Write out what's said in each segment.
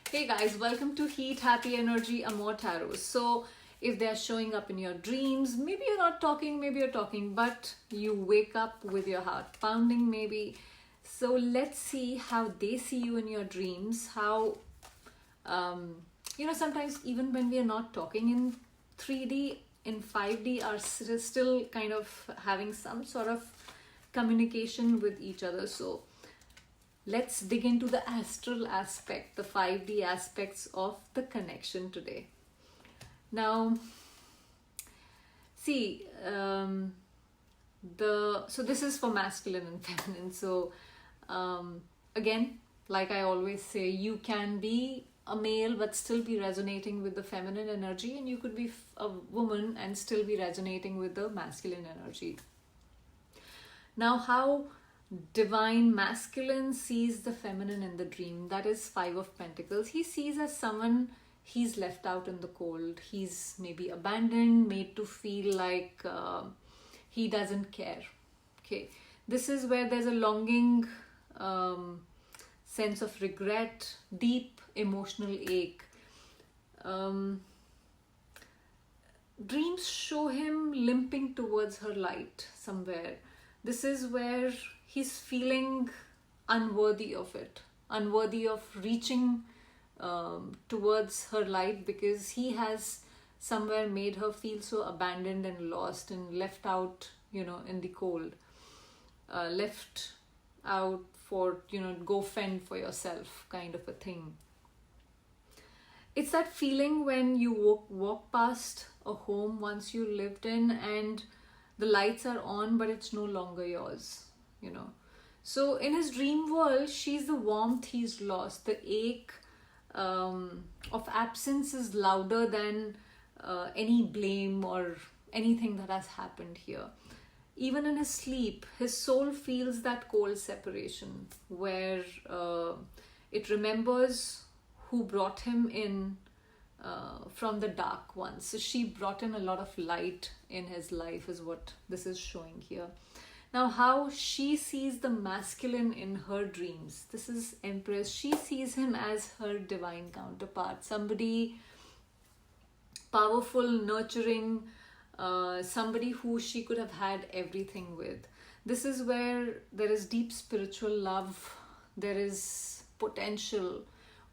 Hey guys, welcome to Heat, Happy Energy, Amor Tarot. So, if they're showing up in your dreams, maybe you're not talking, maybe you're talking, but you wake up with your heart pounding, maybe. So, let's see how they see you in your dreams. How, sometimes even when we are not talking in 3D, in 5D, are still kind of having some sort of communication with each other. So, let's dig into the astral aspect, the 5D aspects of the connection today. Now, see, so this is for masculine and feminine. So, again, like I always say, you can be a male but still be resonating with the feminine energy, and you could be a woman and still be resonating with the masculine energy. Now, how divine masculine sees the feminine in the dream, that is Five of Pentacles. He sees as someone he's left out in the cold. He's maybe abandoned, made to feel like he doesn't care. Okay, this is where there's a longing, sense of regret, deep emotional ache. Dreams show him limping towards her light somewhere. This is where he's feeling unworthy of it, unworthy of reaching towards her light, because he has somewhere made her feel so abandoned and lost and left out, in the cold, left out for, go fend for yourself kind of a thing. It's that feeling when you walk past a home once you lived in and the lights are on, but it's no longer yours, So in his dream world, she's the warmth he's lost. The ache of absence is louder than any blame or anything that has happened here. Even in his sleep, his soul feels that cold separation where it remembers who brought him in from the dark once. So she brought in a lot of light in his life is what this is showing here. Now, how she sees the masculine in her dreams. This is Empress. She sees him as her divine counterpart. Somebody powerful, nurturing, somebody who she could have had everything with. This is where there is deep spiritual love. There is potential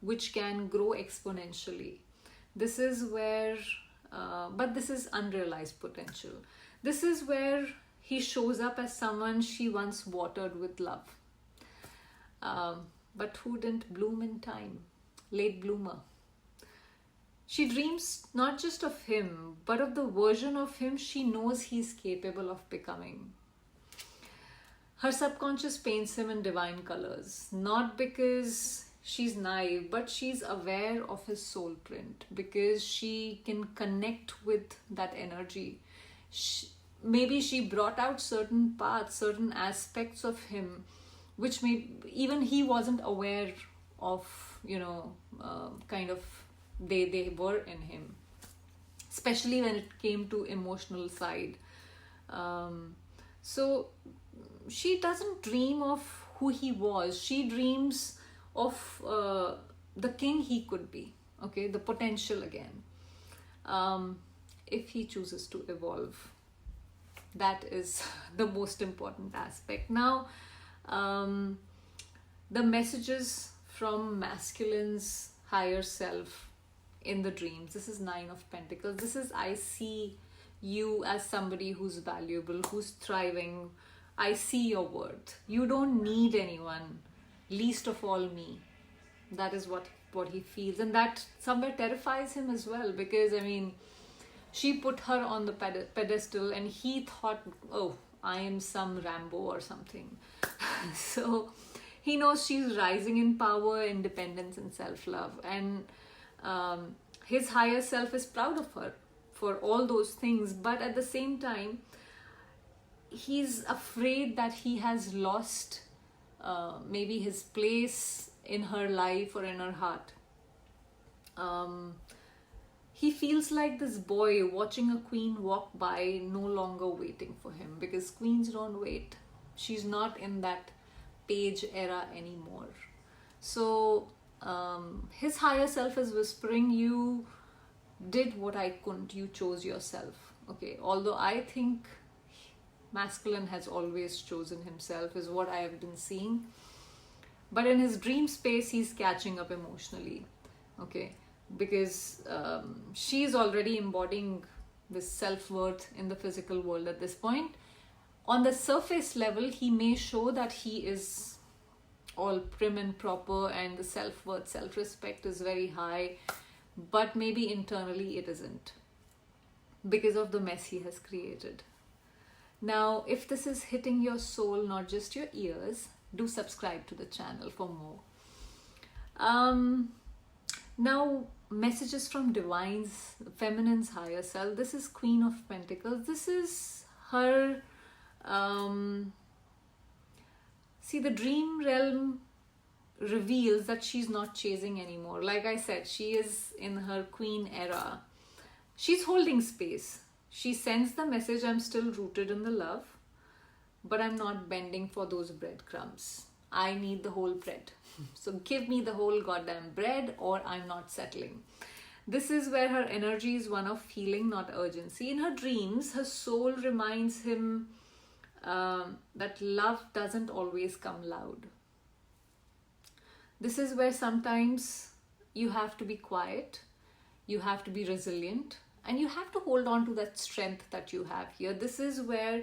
which can grow exponentially. This is where, but this is unrealized potential. This is where he shows up as someone she once watered with love, but who didn't bloom in time, late bloomer. She dreams not just of him, but of the version of him she knows he's capable of becoming. Her subconscious paints him in divine colors, not because she's naive, but she's aware of his soul print, because she can connect with that energy. Maybe she brought out certain parts, certain aspects of him, which even he wasn't aware of, kind of they were in him, especially when it came to emotional side. So she doesn't dream of who he was. She dreams of the king he could be, okay, the potential again, if he chooses to evolve. That is the most important aspect. Now, the messages from masculine's higher self in the dreams. This is Nine of Pentacles. This is, I see you as somebody who's valuable, who's thriving. I see your worth. You don't need anyone, least of all me. That is what he feels, and that somewhere terrifies him as well, because she put her on the pedestal and he thought, oh, I am some Rambo or something. So he knows she's rising in power, independence and self-love, and his higher self is proud of her for all those things, but at the same time he's afraid that he has lost maybe his place in her life or in her heart. He feels like this boy watching a queen walk by, no longer waiting for him, because queens don't wait. She's not in that page era anymore. So his higher self is whispering, you did what I couldn't, you chose yourself. Okay, although I think masculine has always chosen himself, is what I have been seeing. But in his dream space, he's catching up emotionally. Okay, because she's already embodying this self-worth in the physical world at this point. On the surface level, he may show that he is all prim and proper and the self-worth, self-respect is very high, but maybe internally it isn't, because of the mess he has created. Now, if this is hitting your soul, not just your ears, do subscribe to the channel for more. Now, messages from Divine's, Feminine's higher self. This is Queen of Pentacles. This is her... see, the dream realm reveals that she's not chasing anymore. Like I said, she is in her queen era. She's holding space. She sends the message, I'm still rooted in the love, but I'm not bending for those breadcrumbs. I need the whole bread. So give me the whole goddamn bread or I'm not settling. This is where her energy is one of feeling, not urgency. In her dreams, her soul reminds him that love doesn't always come loud. This is where sometimes you have to be quiet, you have to be resilient, and you have to hold on to that strength that you have here. This is where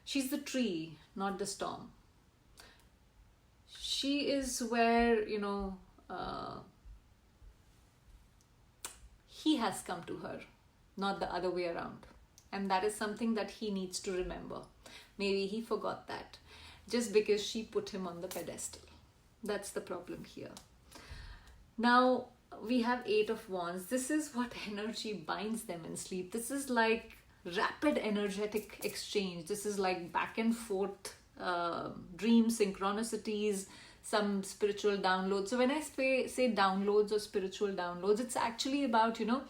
she's the tree, not the storm. She is where, you know, he has come to her, not the other way around. And that is something that he needs to remember. Maybe he forgot that just because she put him on the pedestal. That's the problem here. Now, we have Eight of Wands. This is what energy binds them in sleep. This is like rapid energetic exchange. This is like back and forth dream synchronicities, some spiritual downloads. So when I say downloads or spiritual downloads, it's actually about, you know,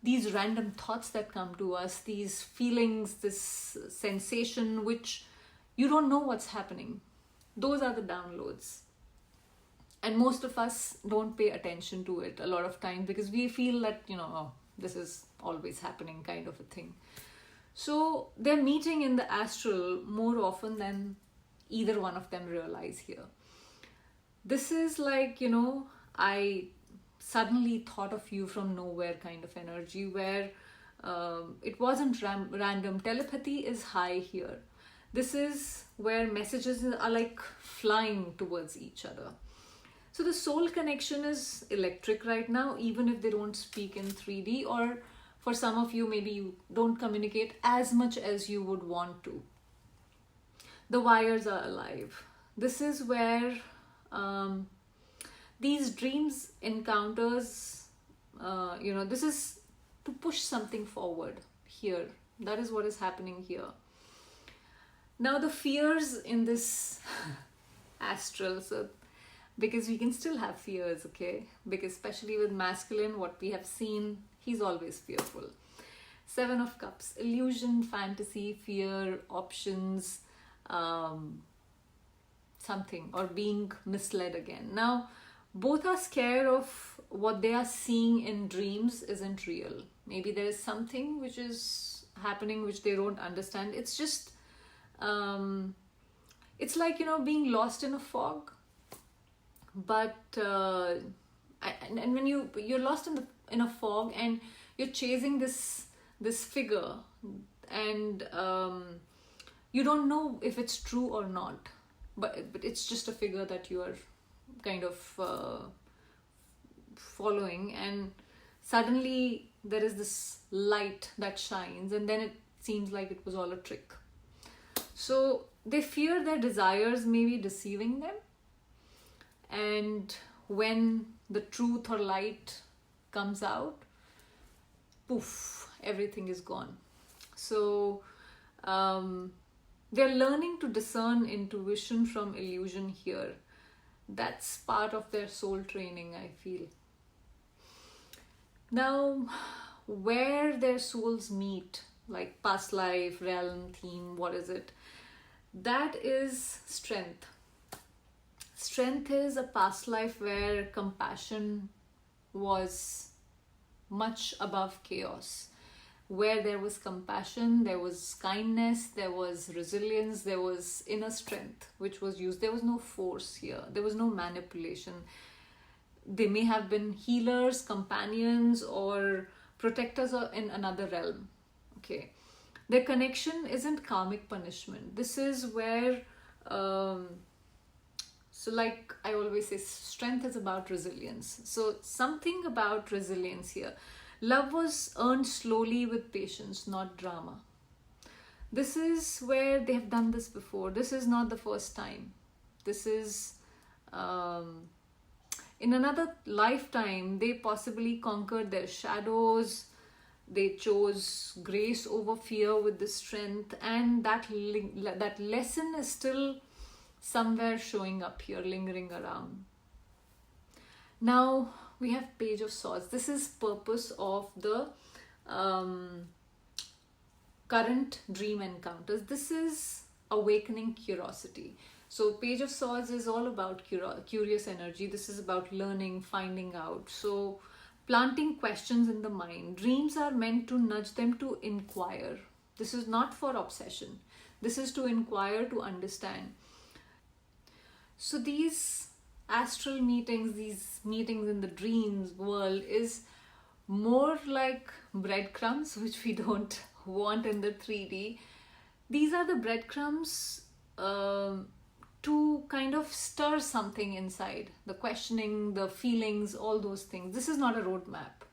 these random thoughts that come to us, these feelings, this sensation which you don't know what's happening. Those are the downloads. And most of us don't pay attention to it a lot of times because we feel that, you know, oh, this is always happening kind of a thing. So they're meeting in the astral more often than either one of them realize here. This is like, you know, I suddenly thought of you from nowhere kind of energy where it wasn't random. Telepathy is high here. This is where messages are like flying towards each other. So the soul connection is electric right now, even if they don't speak in 3D, or for some of you, maybe you don't communicate as much as you would want to. The wires are alive. This is where these dreams encounters, you know, this is to push something forward here. That is what is happening here. Now the fears in this astral, so because we can still have fears, okay? Because especially with masculine, what we have seen, he's always fearful. Seven of Cups, illusion, fantasy, fear, options, something, or being misled again. Now, both are scared of what they are seeing in dreams isn't real. Maybe there is something which is happening which they don't understand. It's just, it's like, you know, being lost in a fog. But and when you're lost in a fog and you're chasing this figure and you don't know if it's true or not, but it's just a figure that you are kind of following, and suddenly there is this light that shines and then it seems like it was all a trick. So they fear their desires may be deceiving them. And when the truth or light comes out, poof, everything is gone. So they're learning to discern intuition from illusion here. That's part of their soul training, I feel. Now, where their souls meet, like past life, realm, theme, what is it? That is strength. Strength is a past life where compassion was much above chaos. Where there was compassion, there was kindness, there was resilience, there was inner strength which was used. There was no force here, there was no manipulation. They may have been healers, companions, or protectors in another realm. Okay. Their connection isn't karmic punishment. This is where, so like I always say, strength is about resilience. So something about resilience here. Love was earned slowly with patience, not drama. This is where they have done this before. This is not the first time. This is, in another lifetime, they possibly conquered their shadows. They chose grace over fear with the strength, and that lesson is still somewhere showing up here, lingering around. Now we have Page of Swords. This is purpose of the current dream encounters. This is awakening curiosity. So Page of Swords is all about curious energy. This is about learning, finding out. So planting questions in the mind. Dreams are meant to nudge them to inquire. This is not for obsession. This is to inquire, to understand. So these astral meetings, these meetings in the dreams world is more like breadcrumbs, which we don't want in the 3D. These are the breadcrumbs to kind of stir something inside, the questioning, the feelings, all those things. This is not a roadmap.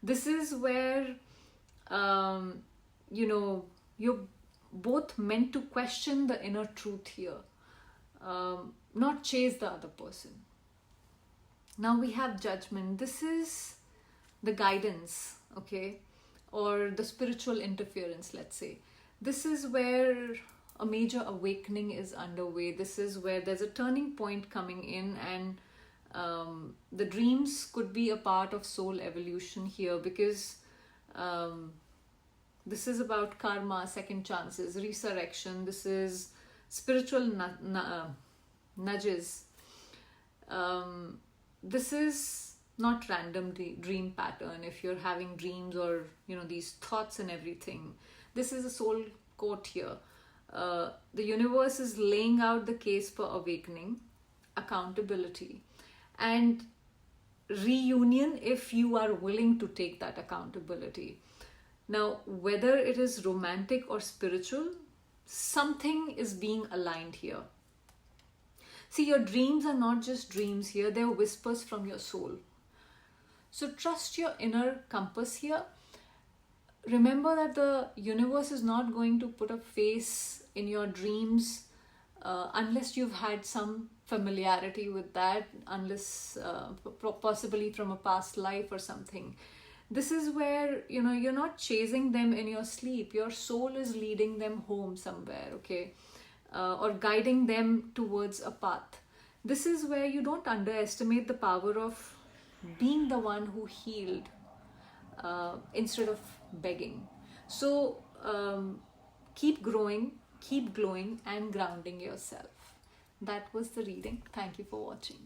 This is where, you're both meant to question the inner truth here, not chase the other person. Now we have Judgment. This is the guidance, okay, or the spiritual interference, let's say. This is where a major awakening is underway. This is where there's a turning point coming in, and the dreams could be a part of soul evolution here, because this is about karma, second chances, resurrection. This is spiritual nudges. This is not random dream pattern. If you're having dreams or these thoughts and everything, this is a soul quote here. The universe is laying out the case for awakening, accountability, and reunion if you are willing to take that accountability. Now, whether it is romantic or spiritual, something is being aligned here. See, your dreams are not just dreams here, they're whispers from your soul. So trust your inner compass here. Remember that the universe is not going to put a face in your dreams unless you've had some familiarity with that, unless possibly from a past life or something. This is where, you're not chasing them in your sleep. Your soul is leading them home somewhere, okay? Or guiding them towards a path. This is where you don't underestimate the power of being the one who healed instead of begging. So keep growing, keep glowing, and grounding yourself. That was the reading. Thank you for watching.